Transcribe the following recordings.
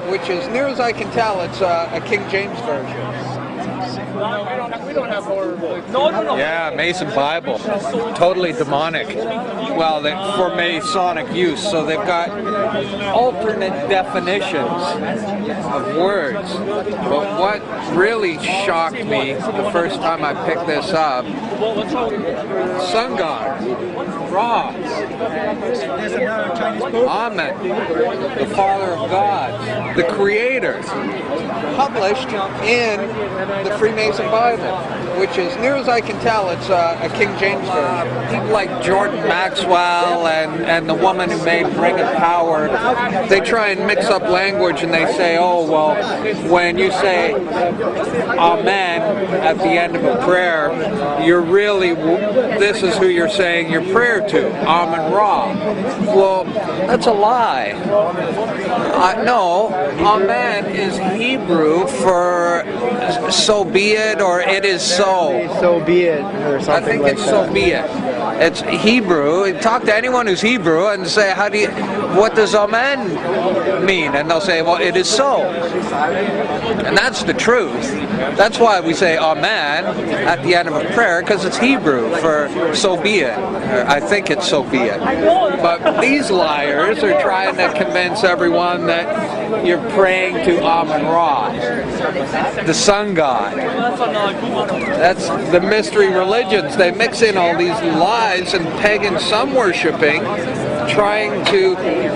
which, as near as I can tell, it's a King James version. We don't have horror books. Yeah, Mason Bible. Totally demonic. Well, for Masonic use, so they've got alternate definitions of words. But what really shocked me the first time I picked this up, sun god, Ra, Amen, the Father of God, the Creator, published in the Freemason Bible, which, as near as I can tell, it's a King James version. People like Jordan Maxwell and the woman who made Ring of Power, they try and mix up language and they say, oh, well, when you say Amen at the end of a prayer, you're really, this is who you're saying your prayer to, Amen Ra. Well, that's a lie. No, Amen is Hebrew for so be it, or it is so. So be it, or something I think like it's that. so be it. It's Hebrew. Talk to anyone who's Hebrew and say, what does Amen mean? And they'll say, well, it is so. And that's the truth. That's why we say Amen at the end of a prayer, because it's Hebrew for so be it. Or I think it's so be it. But these liars are trying to convince everyone that you're praying to Amen Ra, the sun god. That's the mystery religions. They mix in all these lies and pagan sun worshipping, trying to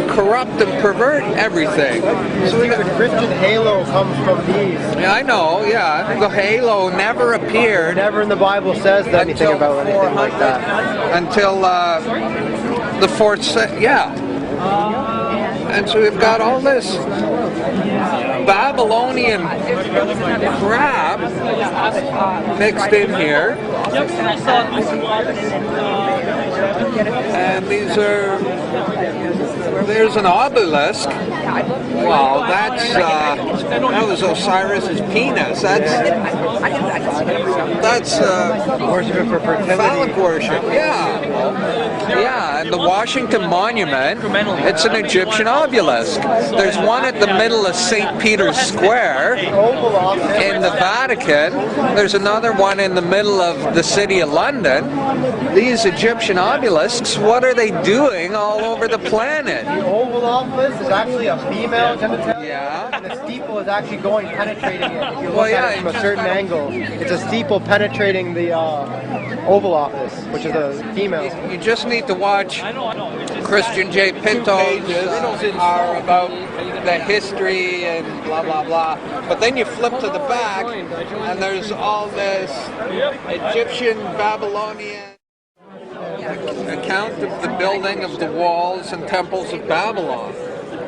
corrupt and pervert everything. So the Christian halo comes from these. Yeah, I know, yeah. The halo never appeared. Never in the Bible says anything about anything like that. Until the 4th century, yeah. And so we've got all this Babylonian crap mixed in here. And these are, there's an obelisk. Wow, that was Osiris's penis. That's Worship for fertility. phallic worship, yeah. Yeah, and the Washington Monument, it's an Egyptian obelisk. There's one at the middle of St. Peter's Square in the Vatican. There's another one in the middle of the city of London. These Egyptian obelisks, what are they doing all over the planet? The Oval Office is actually a female genitalia. Yeah. And the steeple is actually penetrating it. If you look Well, at it from a certain angle, it's a steeple penetrating the Oval Office, which is a female. You just need to watch Christian J. Pinto's are about the history and blah blah blah. But then you flip to the back and there's all this Egyptian Babylonian account of the building of the walls and temples of Babylon.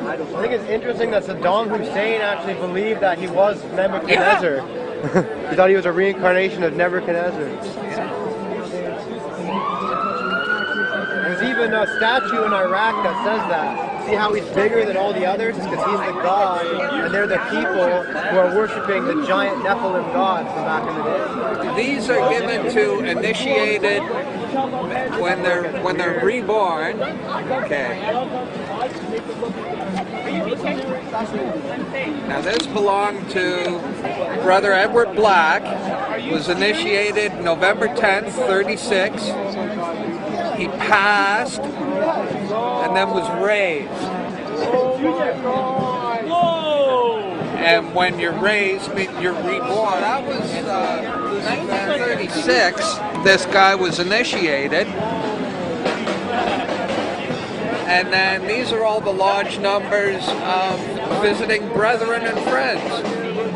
I think it's interesting that Saddam Hussein actually believed that he was Nebuchadnezzar. Yeah. He thought he was a reincarnation of Nebuchadnezzar. There's even a statue in Iraq that says that. See how he's bigger than all the others? It's because he's the god, and they're the people who are worshiping the giant Nephilim gods from back in the day. These are given to initiated when they're reborn. Okay. Now this belonged to Brother Edward Black. Was initiated November 10th, 36. He passed and then was raised. And when you're raised, you're reborn. That was 1936. This guy was initiated. And then these are all the lodge numbers of visiting brethren and friends.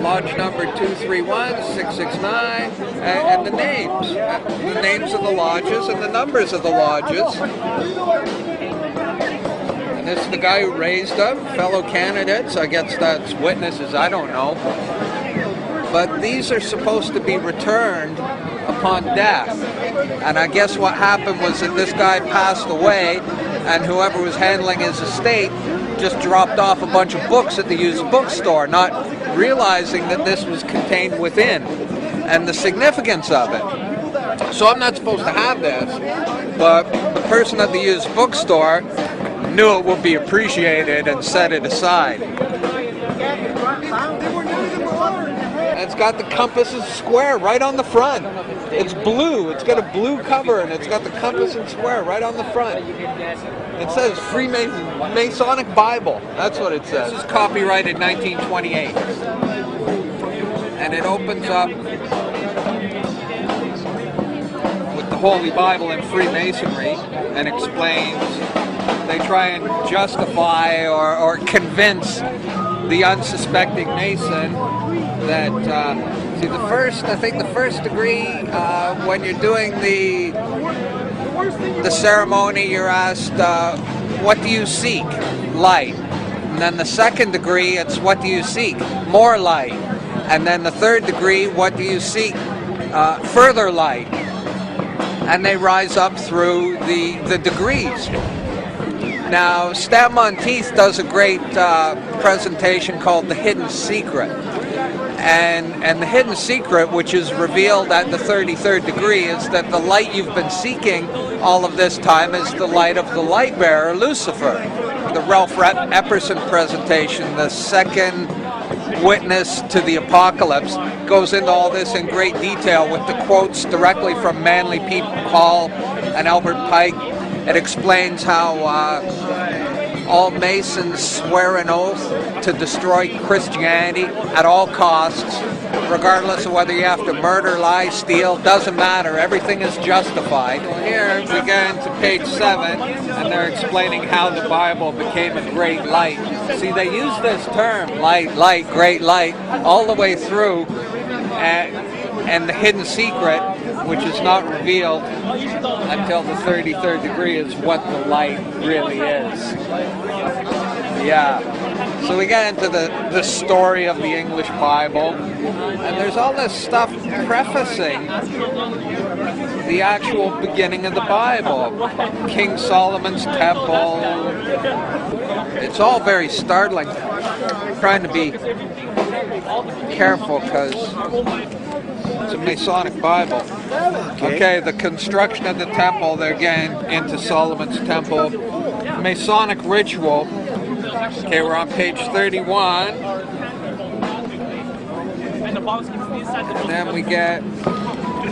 Lodge number 231, 669, and the names. The names of the lodges and the numbers of the lodges. And this is the guy who raised them, fellow candidates. I guess that's witnesses, I don't know. But these are supposed to be returned upon death. And I guess what happened was that this guy passed away, and whoever was handling his estate just dropped off a bunch of books at the used bookstore, not realizing that this was contained within and the significance of it. So I'm not supposed to have this, but the person at the used bookstore knew it would be appreciated and set it aside. It's got the compass and square right on the front. It's blue. It's got a blue cover, and it's got the compass and square right on the front. It says Freemason Masonic Bible. That's what it says. This is copyrighted 1928. And it opens up with the Holy Bible in Freemasonry and explains, they try and justify or convince the unsuspecting Mason that, see, I think the first degree, when you're doing the ceremony, you're asked, what do you seek? Light. And then the second degree, it's what do you seek? More light. And then the third degree, what do you seek? Further light. And they rise up through the degrees. Now, Stab Monteith does a great presentation called The Hidden Secret. And the hidden secret, which is revealed at the 33rd degree, is that the light you've been seeking all of this time is the light of the light bearer, Lucifer. The Ralph Epperson presentation, the second witness to the apocalypse, goes into all this in great detail with the quotes directly from Manly P. Hall and Albert Pike. It explains how all Masons swear an oath to destroy Christianity at all costs, regardless of whether you have to murder, lie, steal, doesn't matter. Everything is justified. Here we get into page 7, and they're explaining how the Bible became a great light. See, they use this term, light, light, great light, all the way through, and the hidden secret, which is not revealed until the 33rd degree, is what the light really is. Yeah. So we get into the story of the English Bible, and there's all this stuff prefacing the actual beginning of the Bible. King Solomon's temple. It's all very startling. I'm trying to be careful because it's a Masonic Bible. Okay, the construction of the temple, they're getting into Solomon's temple. Masonic ritual. Okay, we're on page 31. And then we get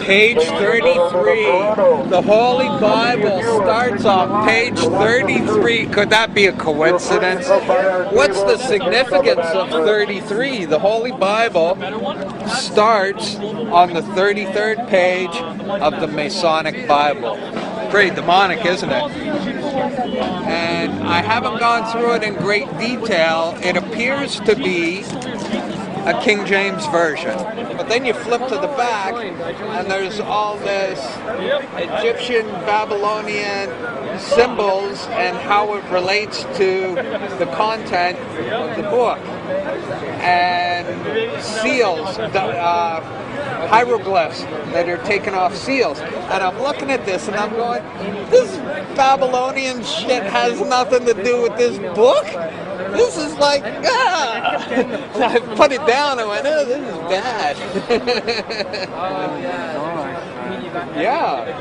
page 33. The Holy Bible starts on page 33. Could that be a coincidence? What's the significance of 33? The Holy Bible starts on the 33rd page of the Masonic Bible. Pretty demonic, isn't it? And I haven't gone through it in great detail. It appears to be a King James version. But then you flip to the back, and there's all this Egyptian, Babylonian symbols and how it relates to the content of the book. And seals, hieroglyphs that are taken off seals. And I'm looking at this and I'm going, this Babylonian shit has nothing to do with this book. This is like, I put it down and went, oh, this is bad. Yeah.